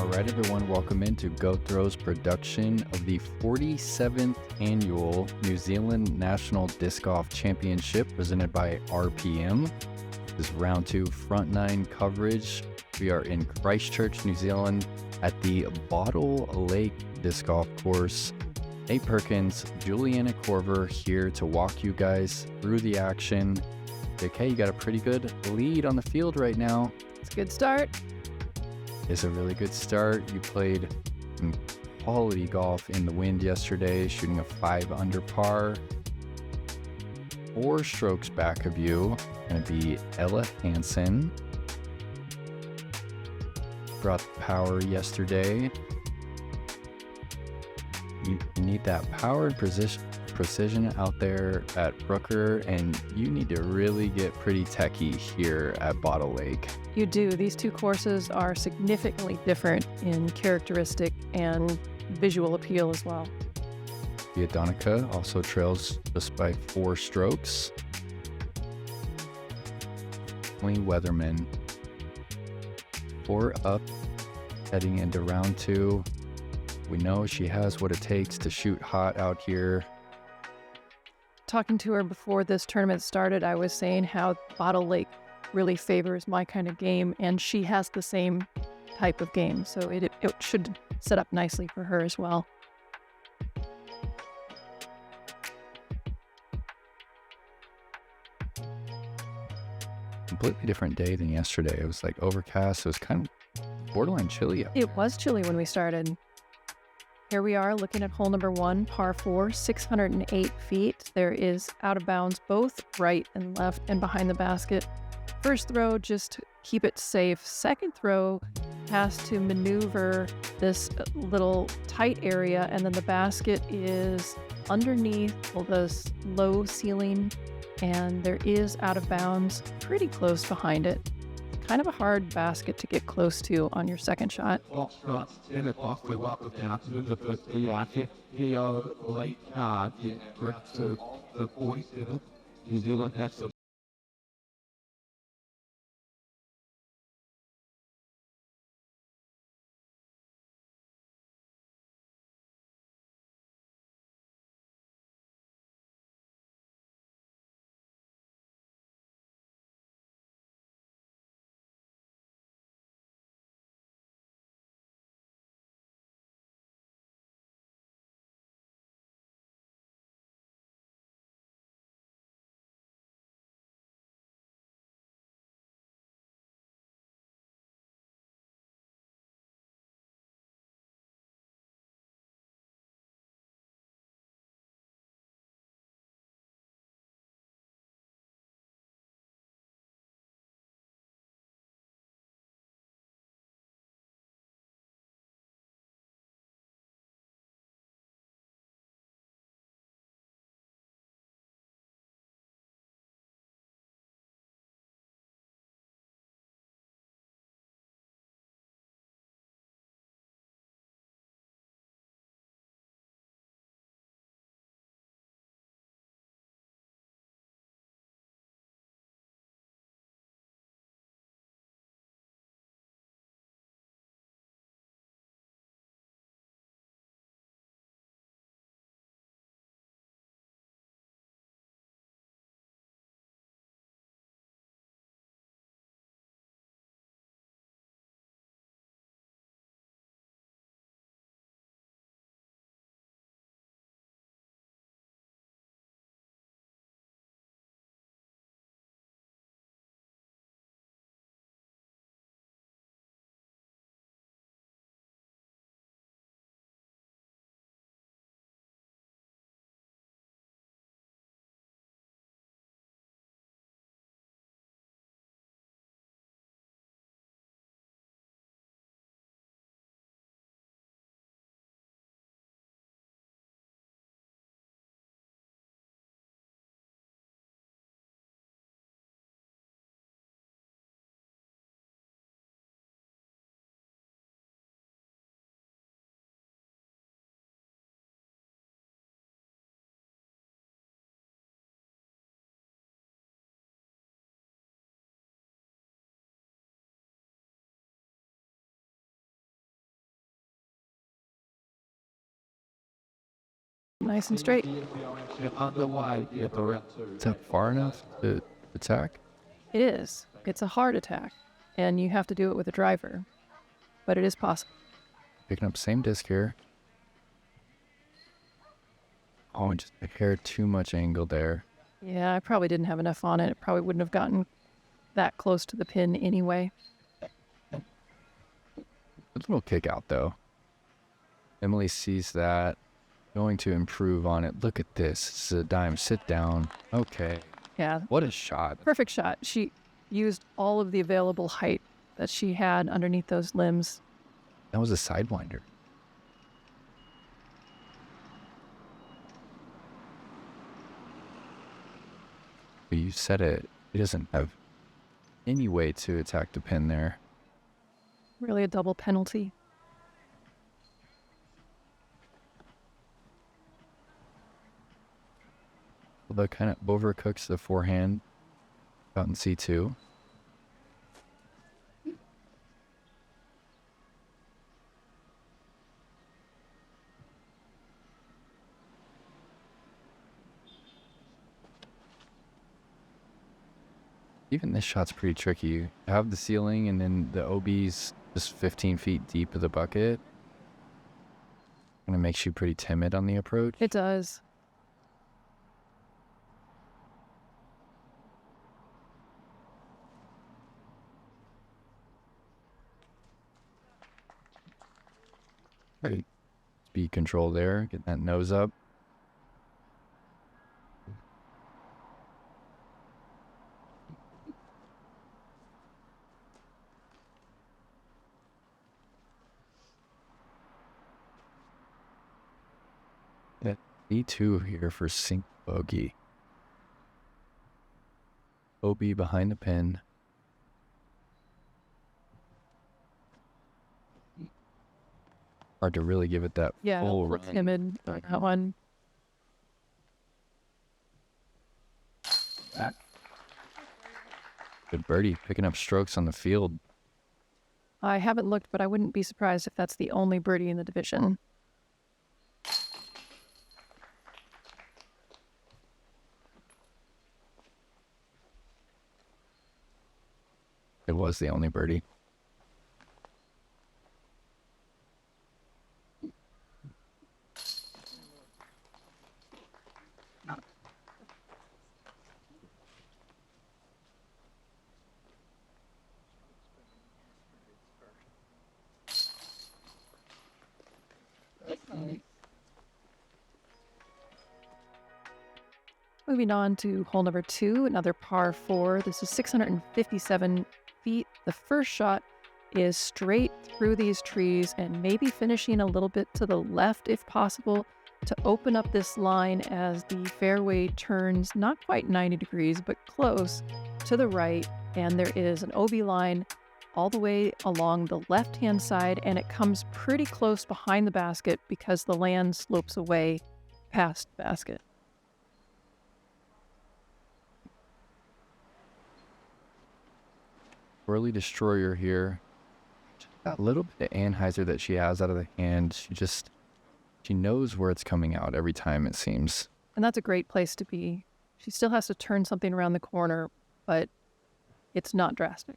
All right, everyone, welcome into Go Throw's production of the 47th annual New Zealand National Disc Golf Championship presented by RPM. This is round two front nine coverage. We are in Christchurch, New Zealand at the Bottle Lake Disc Golf Course. Nate Perkins, Juliana Korver here to walk you guys through the action. Okay, you got a pretty good lead on the field right now. It's a good start. It's a really good start. You played some quality golf in the wind yesterday, shooting a 5 under par. 4 strokes back of you, going to be Ella Hansen. Brought the power yesterday. You need that power and precision out there at Brooker, and you need to really get pretty techie here at Bottle Lake. You do. These two courses are significantly different in characteristic and visual appeal as well. Sofia Donnecke also trails just by 4 strokes. Weatherman 4 up, heading into round 2. We know she has what it takes to shoot hot out here. Talking to her before this tournament started, I was saying how Bottle Lake really favors my kind of game, and she has the same type of game, so it should set up nicely for her as well. Completely different day than yesterday. It was like overcast. It was kind of borderline chilly. It was chilly when we started. Here we are looking at hole number 1, par 4, 608 feet. There is out of bounds both right and left and behind the basket. First throw, just keep it safe. Second throw has to maneuver this little tight area, and then the basket is underneath this low ceiling, and there is out of bounds pretty close behind it. Kind of a hard basket to get close to on your second shot. nice and straight. Is that far enough to attack? It is. It's a hard attack, and you have to do it with a driver, but it is possible. Picking up same disc here. Oh, just a hair too much angle there. Yeah, I probably didn't have enough on it. It probably wouldn't have gotten that close to the pin anyway. A little kick out, though. Emily sees that. Going to improve on it. Look at this. This is a dime. Sit down. Okay. Yeah. What a shot. Perfect shot. She used all of the available height that she had underneath those limbs. That was a sidewinder. But you said it. He doesn't have any way to attack the pin there. Really a double penalty. Although kind of overcooks the forehand out in C2. Even this shot's pretty tricky. You have the ceiling and then the OB's just 15 feet deep of the bucket. And it makes you pretty timid on the approach. It does. Right. Speed control there. Get that nose up. E2 here for sink bogey. OB behind the pin. Hard to really give it that full run. Timid on that one. Good birdie, picking up strokes on the field. I haven't looked, but I wouldn't be surprised if that's the only birdie in the division. It was the only birdie. Moving on to hole number 2, another par 4. This is 657 feet. The first shot is straight through these trees and maybe finishing a little bit to the left if possible to open up this line as the fairway turns not quite 90 degrees, but close to the right. And there is an OB line all the way along the left-hand side, and it comes pretty close behind the basket because the land slopes away past the basket. Early destroyer here. That little bit of Anheuser that she has out of the hand, she knows where it's coming out every time, it seems. And that's a great place to be. She still has to turn something around the corner, but it's not drastic.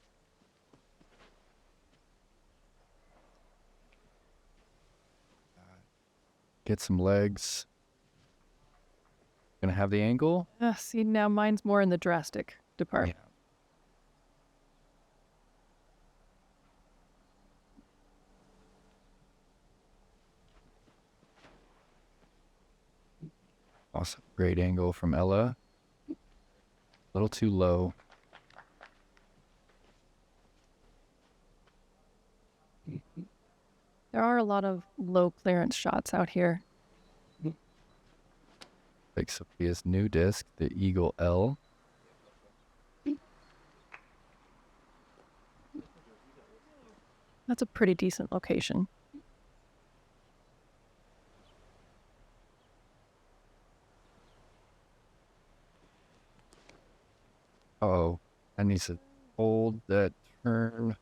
Get some legs. Gonna have the angle? See, now mine's more in the drastic department. Yeah. Awesome. Great angle from Ella. A little too low. There are a lot of low clearance shots out here. Like Sophia's new disc, the Eagle L. That's a pretty decent location. Uh-oh. That needs to hold that turn.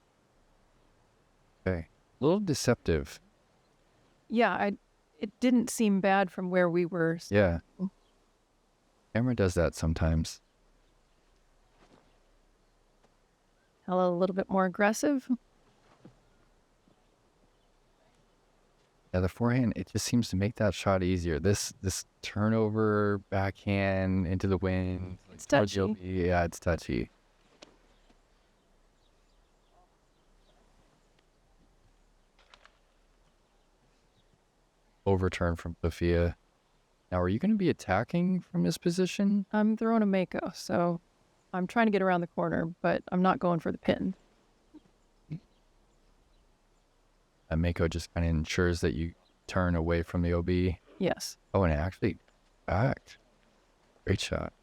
Okay. A little deceptive. Yeah, it didn't seem bad from where we were. Yeah. Camera does that sometimes. A little bit more aggressive. Yeah, the forehand, it just seems to make that shot easier. This turnover, backhand, into the wind. It's touchy. Yeah, it's touchy. Overturn from Sofia. Now, are you going to be attacking from this position? I'm throwing a Mako, so I'm trying to get around the corner, but I'm not going for the pin. A Mako just kind of ensures that you turn away from the OB. Yes. Oh, and it actually backed. Great shot.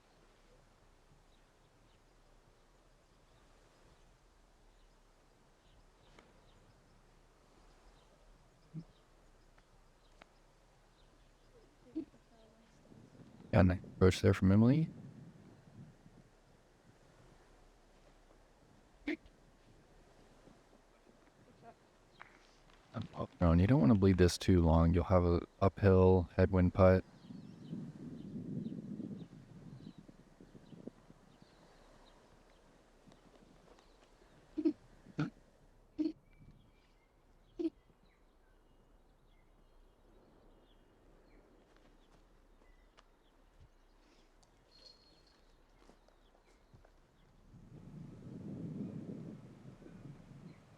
Got a nice approach there from Emily. No, and you don't want to bleed this too long. You'll have a uphill headwind putt.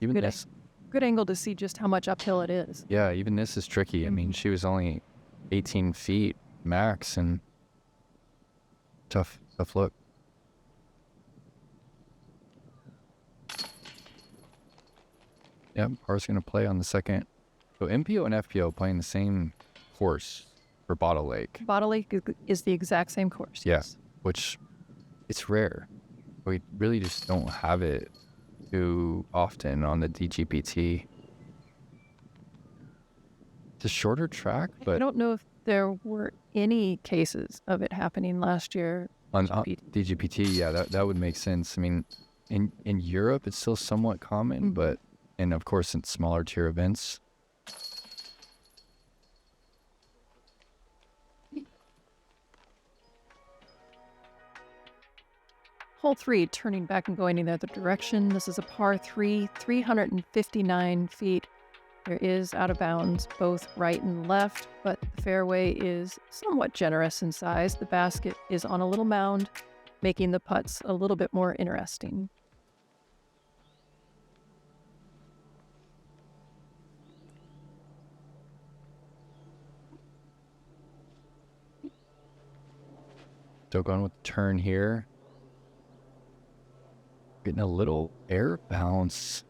Even this, good angle to see just how much uphill it is. yeah, even this is tricky. I mean, she was only 18 feet max, and tough look. Yep, par's going to play on the second. So MPO and FPO playing the same course for Bottle Lake. Bottle Lake is the exact same course. Yeah, which it's rare. We really just don't have it too often on the DGPT. It's a shorter track, but I don't know if there were any cases of it happening last year. on DGPT, yeah, that would make sense. I mean, in Europe, it's still somewhat common, but and of course in smaller tier events. Hole 3, turning back and going in the other direction. This is a par 3, 359 feet. There is out of bounds both right and left, but the fairway is somewhat generous in size. The basket is on a little mound, making the putts a little bit more interesting. Still going with the turn here. Getting a little air bounce.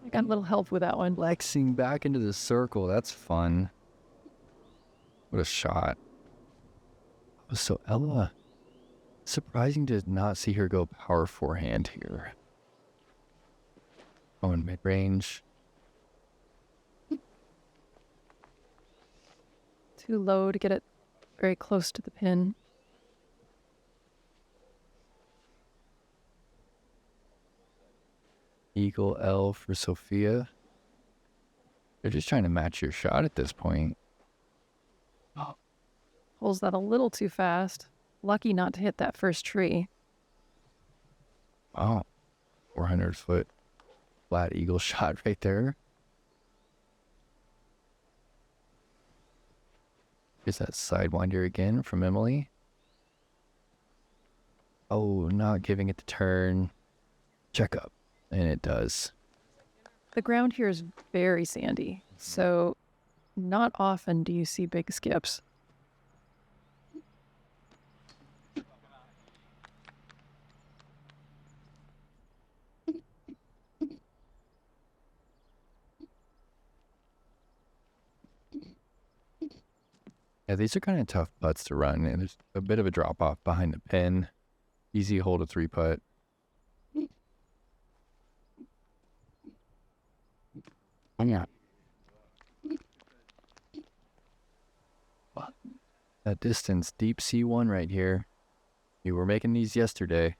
I got a little help with that one. Flexing back into the circle. That's fun. What a shot. So Ella, surprising to not see her go power forehand here. Going mid-range. Too low to get it very close to the pin. Eagle L for Sofia. They're just trying to match your shot at this point. Pulls that a little too fast. Lucky not to hit that first tree. Wow. 400-foot flat eagle shot right there. Here's that sidewinder again from Emily. Oh, not giving it the turn. Check up. And it does. The ground here is very sandy, so not often do you see big skips. Yeah, these are kind of tough putts to run, and there's a bit of a drop off behind the pin. Easy hold a 3-putt. Yeah. That distance, deep C1 right here. You were making these yesterday.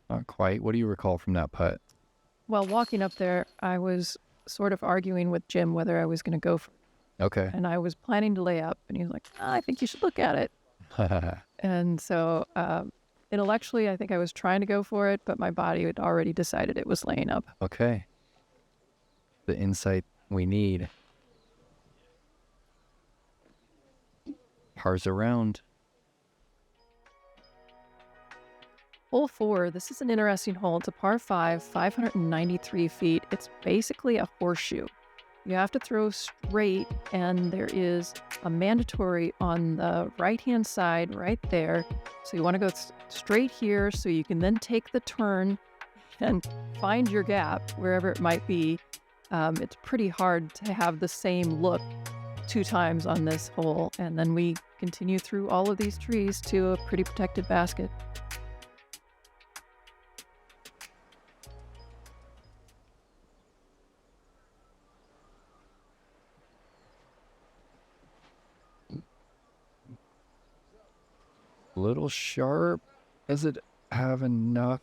Not quite. What do you recall from that putt? While walking up there, I was sort of arguing with Jim whether I was going to go for it. Okay. And I was planning to lay up, and he was like, I think you should look at it. And so intellectually, I think I was trying to go for it, but my body had already decided it was laying up. Okay. The insight we need. Pars around. Hole 4, this is an interesting hole. It's a par 5, 593 feet. It's basically a horseshoe. You have to throw straight, and there is a mandatory on the right-hand side right there. So you want to go straight here so you can then take the turn and find your gap wherever it might be. It's pretty hard to have the same look 2 times on this hole. And then we continue through all of these trees to a pretty protected basket. Little sharp. Does it have enough?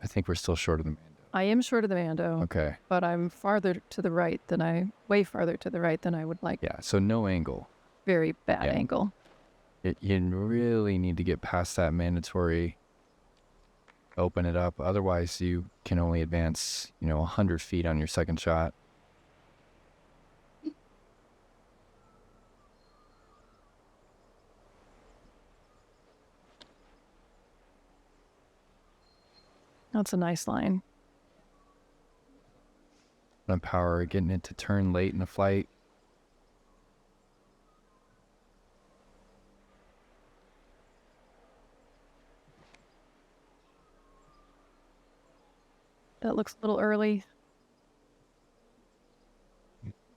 I think we're still short of the Mando. I am short of the Mando. Okay. But I'm farther to the right than way farther to the right than I would like. Yeah, so no angle. Very bad angle. You really need to get past that mandatory, open it up. Otherwise, you can only advance, 100 feet on your second shot. That's a nice line. On power, getting it to turn late in the flight. That looks a little early.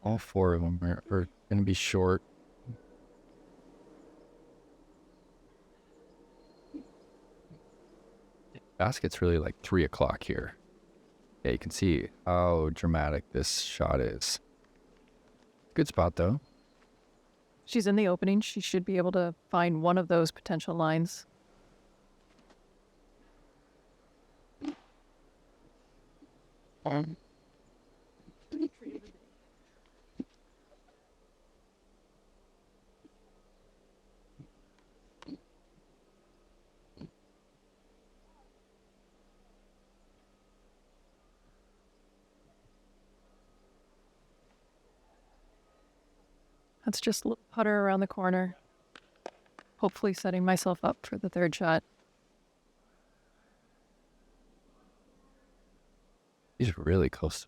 All 4 of them are going to be short. Basket's really like 3 o'clock here. Yeah, you can see how dramatic this shot is. Good spot, though. She's in the opening. She should be able to find one of those potential lines. That's just a little putter around the corner. Hopefully setting myself up for the 3rd shot. He's really close to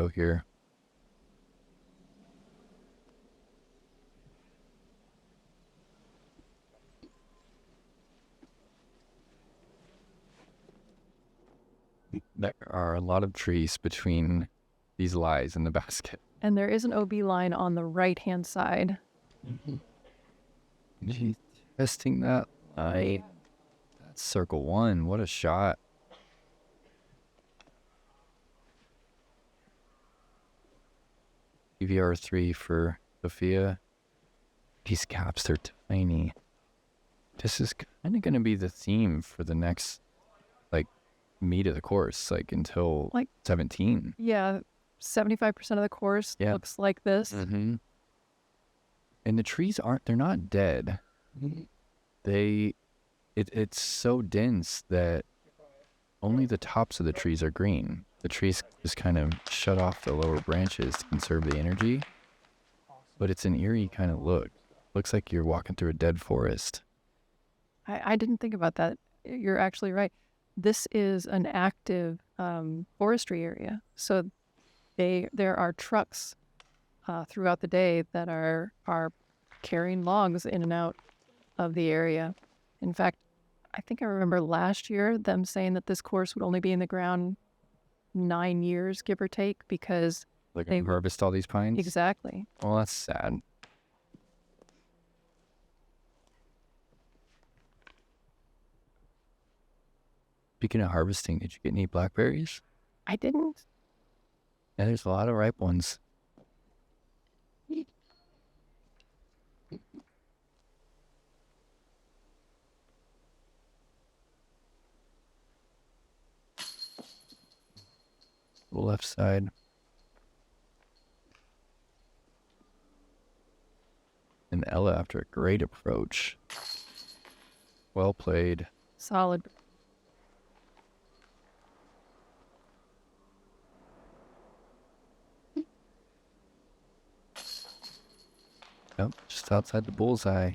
go here. There are a lot of trees between these lies in the basket. And there is an OB line on the right-hand side. He's testing that line. That's circle 1. What a shot. PVR 3 for Sofia. These caps, they're tiny. This is kind of going to be the theme for the next, meat of the course, until 17. Yeah, 75% of the course looks like this. Mm-hmm. And the trees they're not dead. It's so dense that only the tops of the trees are green. The trees just kind of shut off the lower branches to conserve the energy. But it's an eerie kind of look. Looks like you're walking through a dead forest. I didn't think about that. You're actually right. This is an active forestry area. So there are trucks throughout the day that are carrying logs in and out of the area. In fact, I think I remember last year them saying that this course would only be in the ground 9 years, give or take, because they harvest all these pines? Exactly. Well, that's sad. Speaking of harvesting, did you get any blackberries? I didn't. Yeah, there's a lot of ripe ones. the left side. And Ella after a great approach. Well played. Solid. Yep, just outside the bullseye.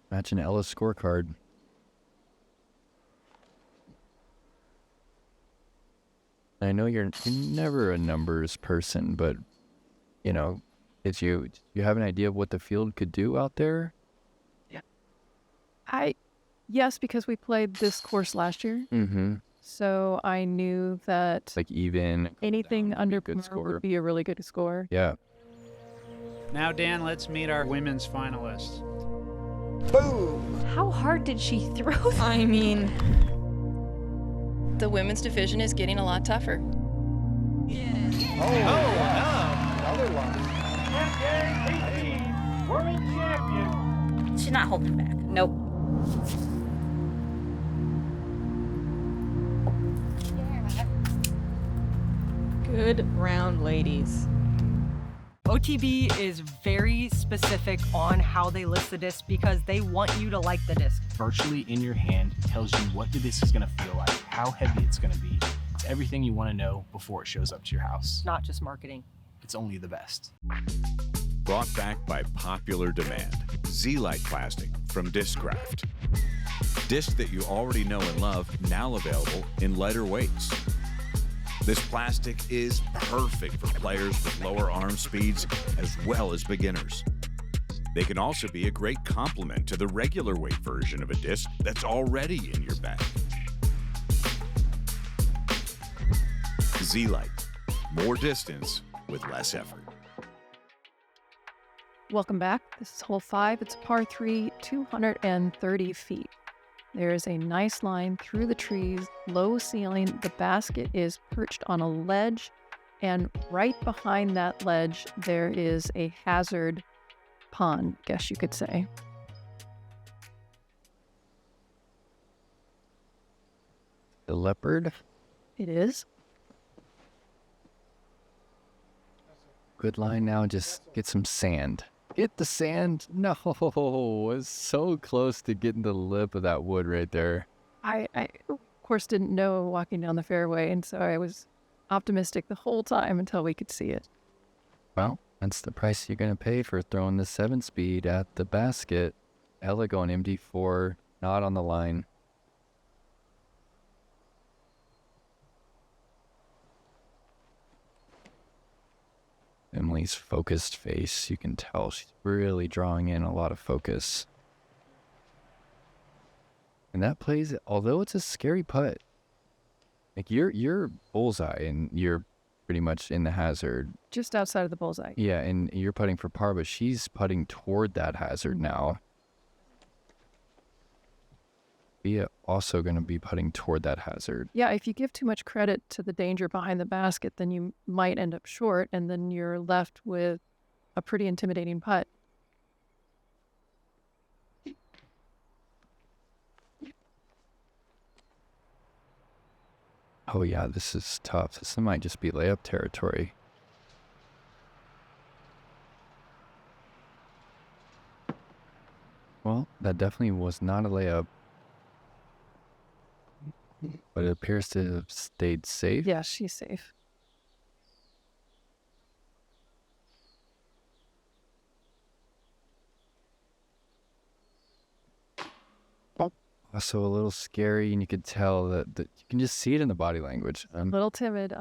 Matching Ella's scorecard. I know you're never a numbers person, but, you know, did you have an idea of what the field could do out there? Yes, because we played this course last year. Mm-hmm. So I knew that Like even anything under good par score. would be a really good score. Yeah. Now, Dan, let's meet our women's finalists. Boom! How hard did she throw that? I mean, The women's division is getting a lot tougher. Another one. World champion. she's not holding back. Nope. Good round, ladies. OTB is very specific on how they list the disc because they want you to like the disc. Virtually in your hand tells you what the disc is going to feel like, how heavy it's going to be. It's everything you want to know before it shows up to your house. Not just marketing. It's only the best. Brought back by popular demand, Z-Lite plastic from Discraft. Disc that you already know and love, now available in lighter weights. This plastic is perfect for players with lower arm speeds as well as beginners. They can also be a great complement to the regular weight version of a disc that's already in your bag. Z-Lite, more distance with less effort. Welcome back. This is hole 5. It's par 3, 230 feet. There is a nice line through the trees, low ceiling. The basket is perched on a ledge, and right behind that ledge, there is a hazard pond, guess you could say. The leopard. It is. Good line now. Just get some sand. Get the sand. No, it's so close to getting the lip of that wood right there. I of course, didn't know walking down the fairway, and so I was optimistic the whole time until we could see it. Well, that's the price you're going to pay for throwing the 7-speed at the basket. Ella going MD4, not on the line. Emily's focused face, you can tell she's really drawing in a lot of focus. And that plays, although it's a scary putt, like you're bullseye and you're pretty much in the hazard. Just outside of the bullseye. Yeah, and you're putting for par, but she's putting toward that hazard now. We are also going to be putting toward that hazard. Yeah, if you give too much credit to the danger behind the basket, then you might end up short, and then you're left with a pretty intimidating putt. Oh yeah, this is tough. This might just be layup territory. Well, that definitely was not a layup. But it appears to have stayed safe. Yeah, she's safe. Also a little scary, and you could tell that you can just see it in the body language. A little timid,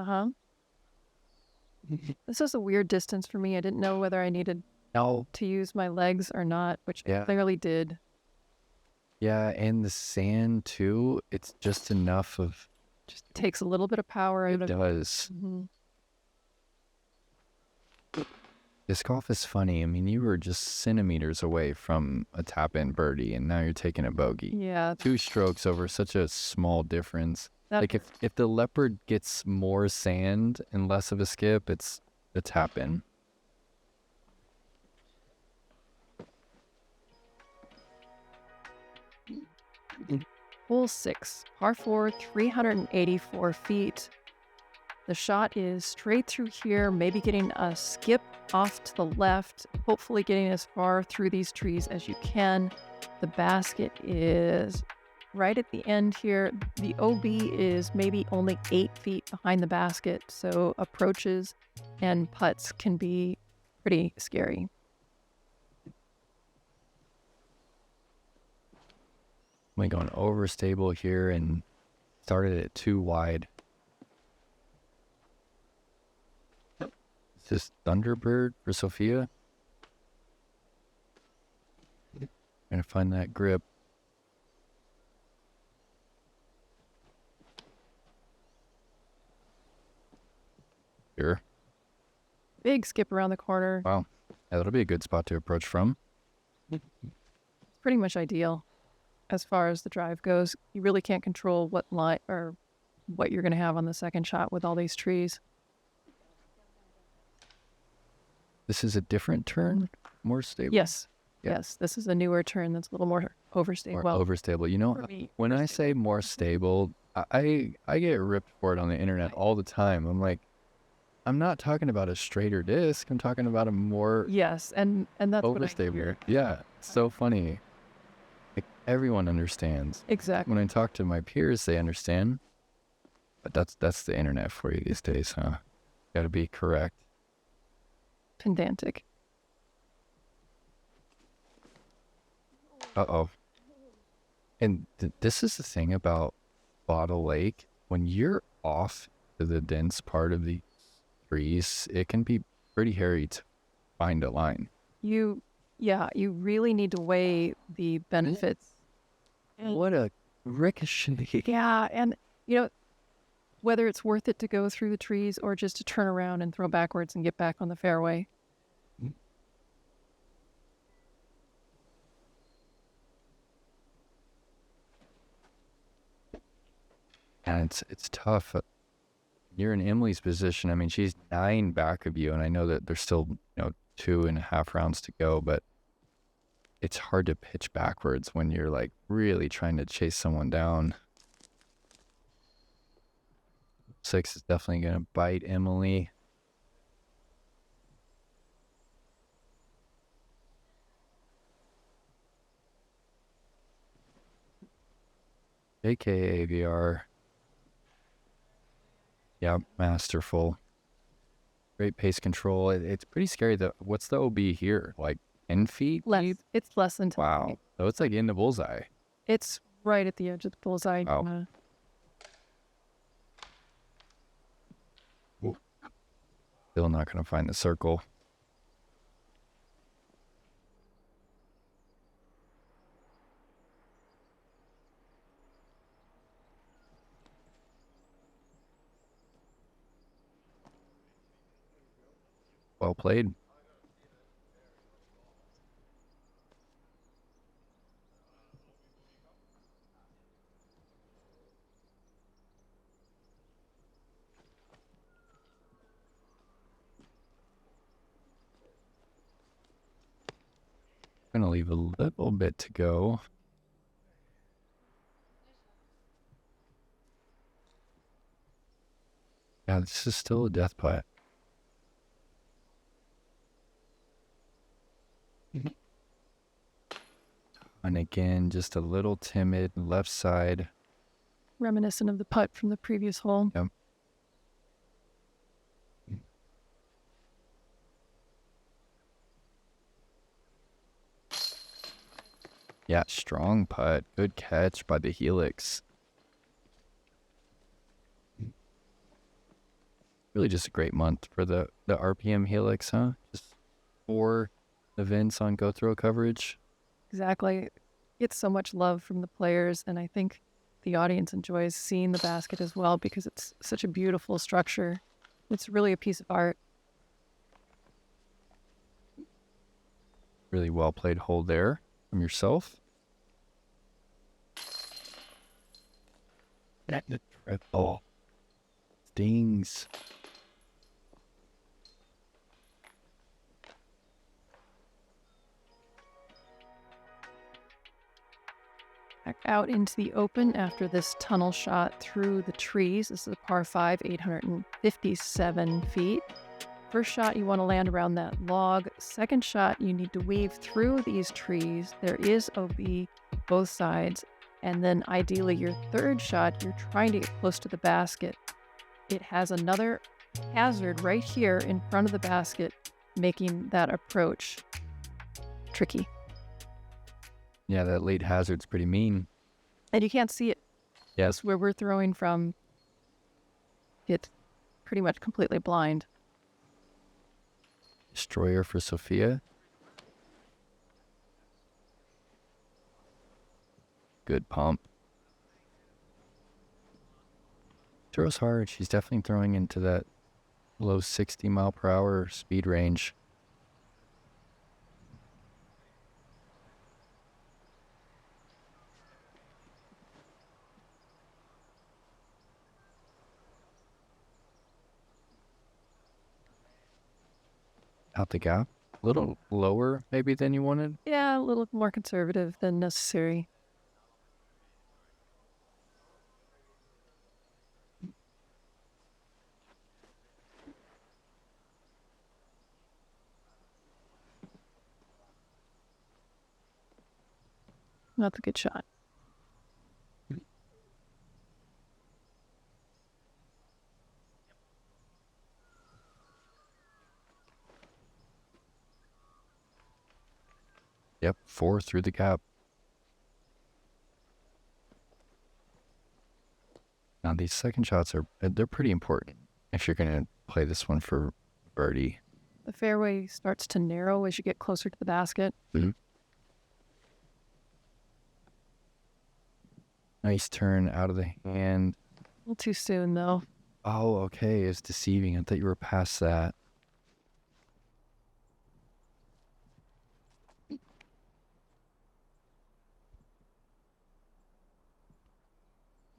This was a weird distance for me. I didn't know whether I needed to use my legs or not, which I clearly did. Yeah, and the sand too, it's just enough of... Just takes a little bit of power out of it. It does. Mm-hmm. Disc golf is funny. I mean, you were just centimeters away from a tap-in birdie, and now you're taking a bogey. Yeah. 2 strokes over such a small difference. Like if the leopard gets more sand and less of a skip, it's a tap-in. Hole 6, par 4, 384 feet. The shot is straight through here, maybe getting a skip off to the left, hopefully getting as far through these trees as you can. The basket is right at the end here. The OB is maybe only 8 feet behind the basket, so approaches and putts can be pretty scary. I'm going overstable here and started it too wide. Is this Thunderbird for Sofia? Trying to find that grip. Here. Big skip around the corner. Wow. Yeah, that'll be a good spot to approach from. It's pretty much ideal as far as the drive goes. You really can't control what line or what you're going to have on the second shot with all these trees. This is a different turn? More stable? Yes. Yeah. Yes. This is a newer turn that's a little more overstable. More overstable. You know, when I say more stable, I get ripped for it on the internet all the time. I'm like, I'm not talking about a straighter disc. I'm talking about a more yes, and that's overstable. What I hear. Yeah, it's so funny. Like everyone understands. Exactly. When I talk to my peers, they understand. But that's the internet for you these days, huh? Got to be correct. Pedantic. Uh-oh. And this is the thing about Bottle Lake. When you're off to the dense part of the trees, it can be pretty hairy to find a line. You really need to weigh the benefits. What a ricochet. Yeah, and whether it's worth it to go through the trees or just to turn around and throw backwards and get back on the fairway. And it's tough. You're in Emily's position. I mean, she's 9 back of you, and I know that there's still 2.5 rounds to go, but it's hard to pitch backwards when you're like really trying to chase someone down. 6 is definitely going to bite Emily. AKA AVR. Yeah, masterful. Great pace control. It's pretty scary. What's the OB here? Like 10 feet? Less. It's less than 10 Wow. feet. So it's like in the bullseye. It's right at the edge of the bullseye. Wow. Still not going to find the circle. Well played. I'm going to leave a little bit to go. Yeah, this is still a death putt. And again, just a little timid left side. Reminiscent of the putt from the previous hole. Yep. Yeah, strong putt. Good catch by the helix. Really just a great month for the RPM helix, huh? Just 4 events on Go Throw coverage. Exactly. Gets so much love from the players, and I think the audience enjoys seeing the basket as well because it's such a beautiful structure. It's really a piece of art. Really well played hole there from yourself. And the triple. Stings. Back out into the open after this tunnel shot through the trees. This is a par 5, 857 feet. First shot, you want to land around that log. Second shot, you need to weave through these trees. There is OB both sides. And then ideally, your third shot, you're trying to get close to the basket. It has another hazard right here in front of the basket, making that approach tricky. Yeah, that late hazard's pretty mean. And you can't see it. Yes. Where we're throwing from, it's pretty much completely blind. Destroyer for Sofia. Good pump. Throws hard. She's definitely throwing into that low 60 mile per hour speed range. Out the gap. A little lower maybe than you wanted. Yeah, a little more conservative than necessary. That's a good shot. Yep, 4 through the gap. Now these second shots they're pretty important if you're going to play this one for birdie. The fairway starts to narrow as you get closer to the basket. Mm-hmm. Nice turn out of the hand. A little too soon, though. Oh, okay. It's deceiving. I thought you were past that.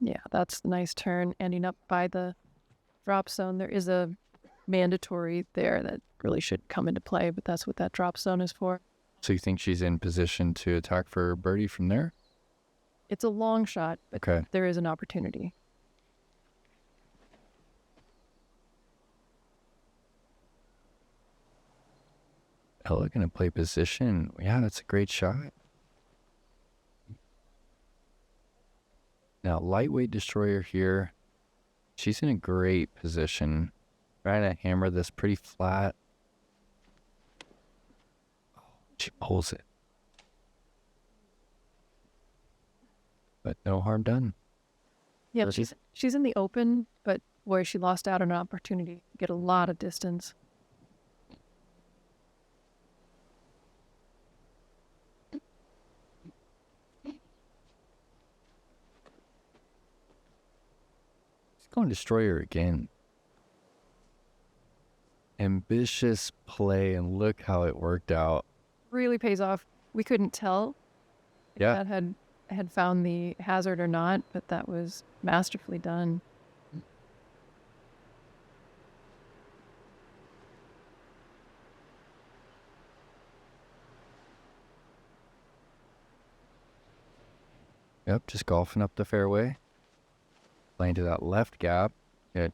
Yeah, that's the nice turn, ending up by the drop zone. There is a mandatory there that really should come into play, but that's what that drop zone is for. So you think she's in position to attack for birdie from there? It's a long shot, but okay. There is an opportunity. Ella going to play position. Yeah, that's a great shot. Now, lightweight destroyer here. She's in a great position. Trying to hammer this pretty flat. Oh, she pulls it. But no harm done. Yeah, she's in the open, but boy, she lost out on an opportunity to get a lot of distance. Going destroyer again. Ambitious play, and look how it worked out. Really pays off. We couldn't tell if that had found the hazard or not, but that was masterfully done. Yep, just golfing up the fairway. Playing to that left gap. Yeah,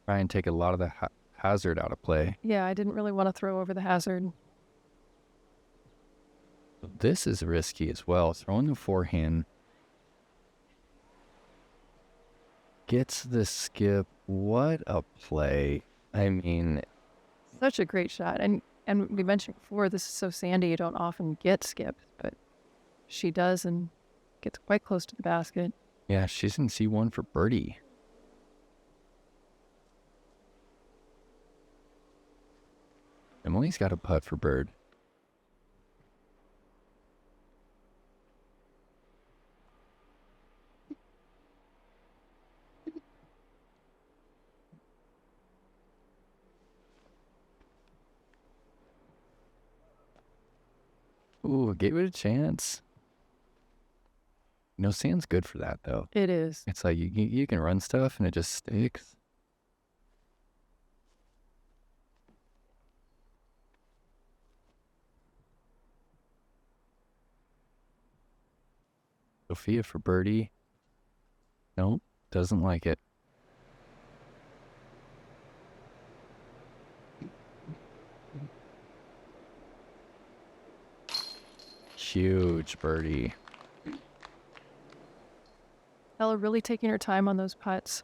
try and take a lot of the hazard out of play. Yeah, I didn't really want to throw over the hazard. This is risky as well. Throwing the forehand. Gets the skip. What a play. I mean, such a great shot. And we mentioned before, this is so sandy, you don't often get skips, but she does and gets quite close to the basket. Yeah, she's in C1 for birdie. Emily's got a putt for bird. Ooh, gave it a chance. You know, sand's good for that, though. It is. It's like you can run stuff and it just sticks. Sofia for birdie. Nope, doesn't like it. Huge birdie. Ella really taking her time on those putts.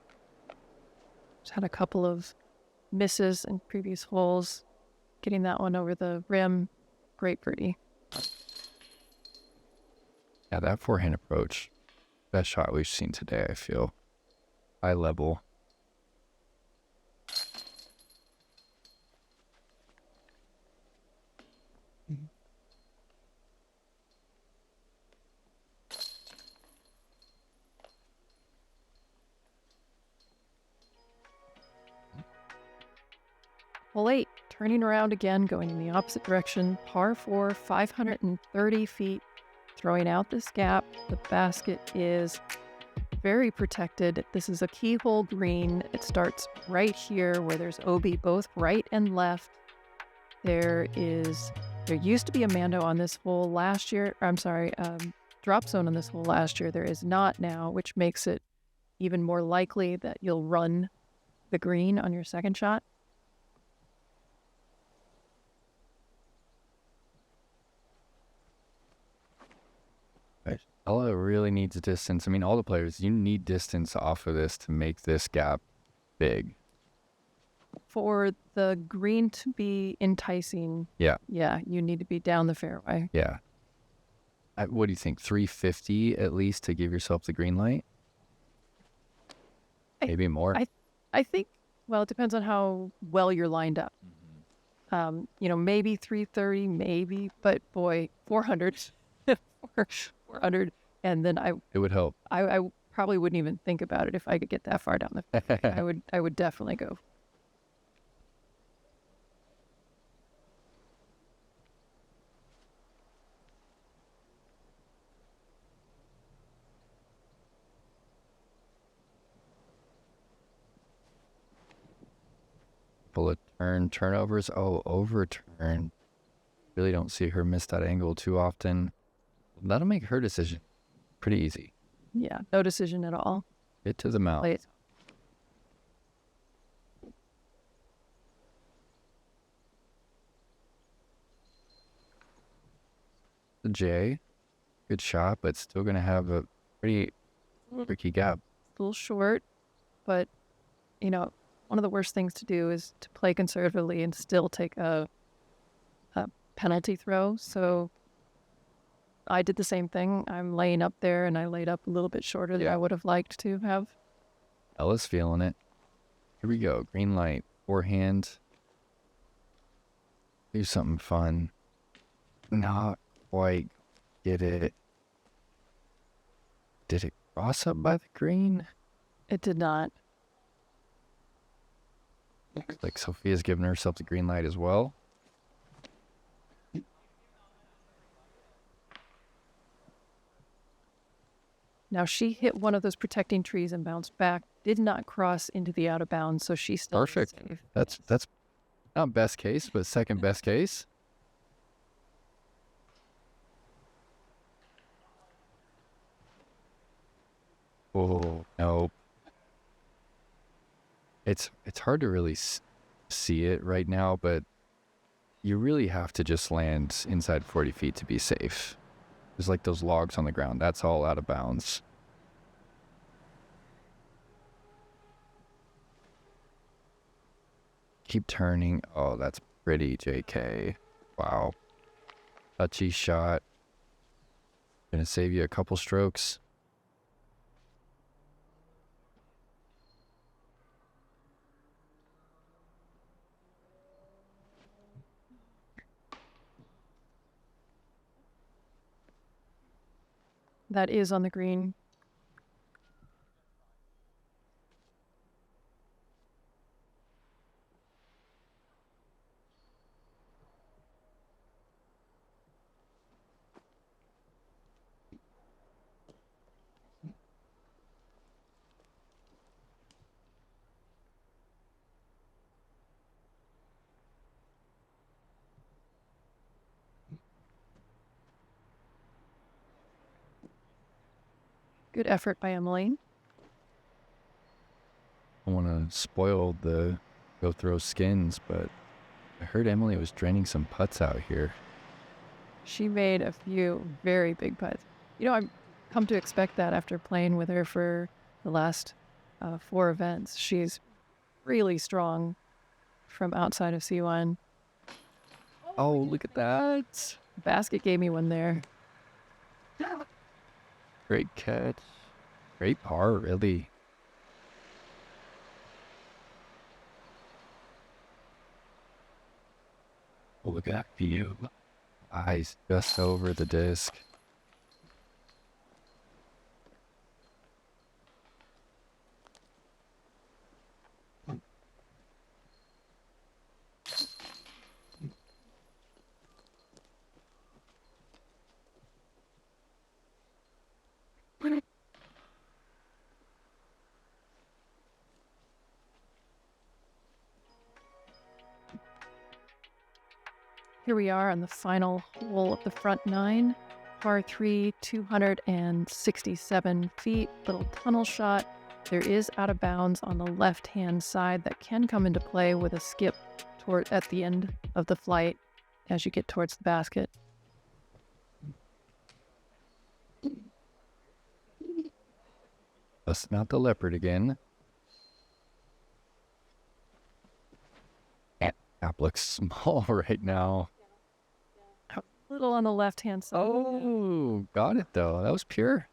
Just had a couple of misses in previous holes. Getting that one over the rim. Great birdie. Yeah, that forehand approach. Best shot we've seen today, I feel. High level. Hole 8, turning around again, going in the opposite direction. Par 4, 530 feet. Throwing out this gap. The basket is very protected. This is a keyhole green. It starts right here where there's OB both right and left. There used to be a Mando on this hole last year. Drop zone on this hole last year. There is not now, which makes it even more likely that you'll run the green on your second shot. Ella really needs distance. I mean, all the players, you need distance off of this to make this gap big. For the green to be enticing, Yeah. yeah, you need to be down the fairway. Yeah. What do you think? 350 at least to give yourself the green light? Maybe more. I think, well, it depends on how well you're lined up. Maybe 330, maybe, but boy, 400. 400, and then it would help. I probably wouldn't even think about it if I could get that far down the I would definitely go. Bullet turnovers. Oh, overturn. Really don't see her miss that angle too often. That'll make her decision pretty easy. Yeah, no decision at all. Hit to the mouth. Play it. The J, good shot, but still going to have a pretty tricky gap. A little short, but, one of the worst things to do is to play conservatively and still take a penalty throw. So I did the same thing. I'm laying up there, and I laid up a little bit shorter than I would have liked to have. Ella's feeling it. Here we go. Green light. Forehand. Do something fun. Not quite get it. Did it cross up by the green? It did not. Looks like Sofia's giving herself the green light as well. Now she hit one of those protecting trees and bounced back. Did not cross into the out of bounds, so she's still perfect. Safe. That's not best case, but second best case. Oh no! It's hard to really see it right now, but you really have to just land inside 40 feet to be safe. There's like those logs on the ground. That's all out of bounds. Keep turning. Oh, that's pretty, JK. Wow. Touchy shot. Gonna save you a couple strokes. That is on the green. Good effort by Emily. I want to spoil the go throw skins, but I heard Emily was draining some putts out here. She made a few very big putts. You know, I've come to expect that after playing with her for the last 4 events. She's really strong from outside of C1. Oh, look at that. Basket gave me one there. Great catch. Great par, really. Oh, look at that view. Eyes just over the disc. Here we are on the final hole of the front 9. Par 3, 267 feet, little tunnel shot. There is out of bounds on the left-hand side that can come into play with a skip at the end of the flight as you get towards the basket. Busting out the leopard again. App looks small right now. A little on the left-hand side. Oh, got it though. That was pure.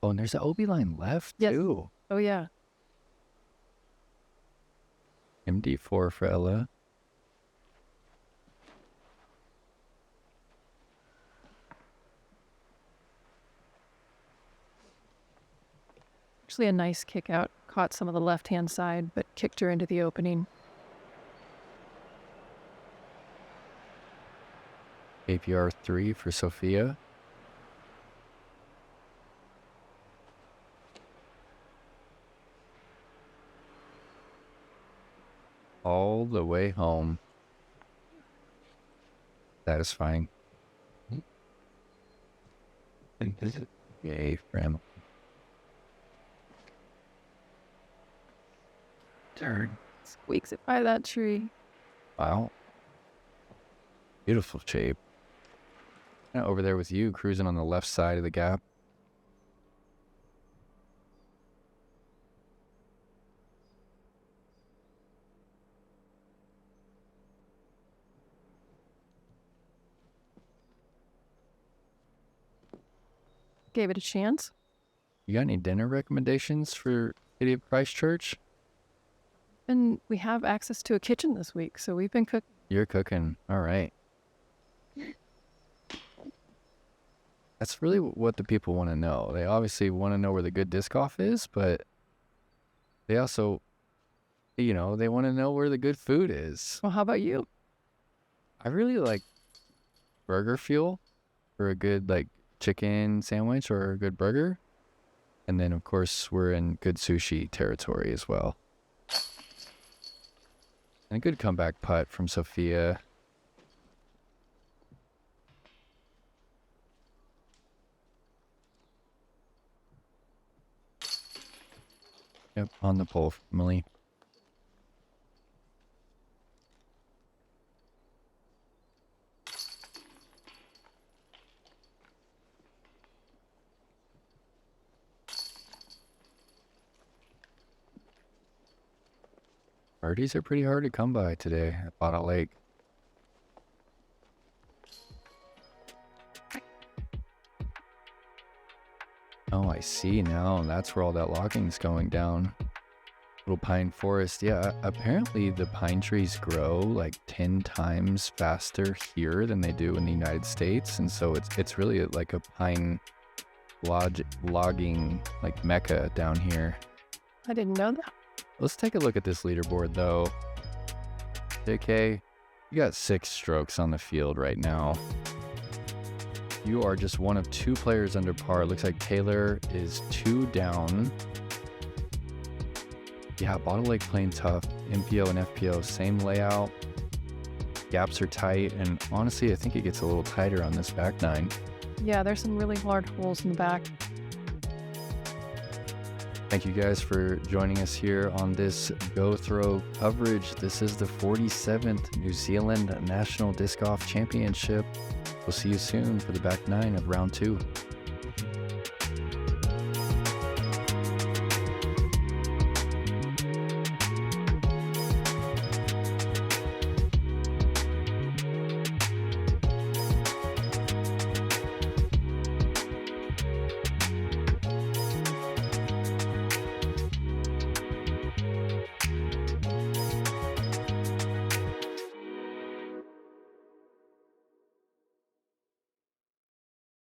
Oh, and there's an OB line left too. Oh, yeah. MD4 for Ella. Actually a nice kick out. Caught some of the left-hand side, but kicked her into the opening. APR 3 for Sofia. All the way home. Satisfying. Yay for Emily. Turn. Squeaks it by that tree. Wow. Beautiful shape. Kind of over there with you, cruising on the left side of the gap. Gave it a chance. You got any dinner recommendations for City of Christchurch? And we have access to a kitchen this week, so we've been cooking. You're cooking. All right. That's really what the people want to know. They obviously want to know where the good disc golf is, but they also, they want to know where the good food is. Well, how about you? I really like burger fuel for a good, chicken sandwich or a good burger. And then, of course, we're in good sushi territory as well. And a good comeback putt from Sofia. Yep, on the pole, Emily. Birdies are pretty hard to come by today at Bottle Lake. Oh, I see now. That's where all that logging's going down. Little pine forest. Yeah, apparently the pine trees grow like 10 times faster here than they do in the United States. And so it's really like a pine logging mecca down here. I didn't know that. Let's take a look at this leaderboard though. JK, you got 6 strokes on the field right now. You are just one of 2 players under par. It looks like Taylor is 2 down. Yeah, Bottle Lake playing tough. MPO and FPO, same layout. Gaps are tight, and honestly, I think it gets a little tighter on this back 9. Yeah, there's some really hard holes in the back. Thank you guys for joining us here on this Go Throw coverage. This is the 47th New Zealand National Disc Golf Championship. We'll see you soon for the back nine of round 2.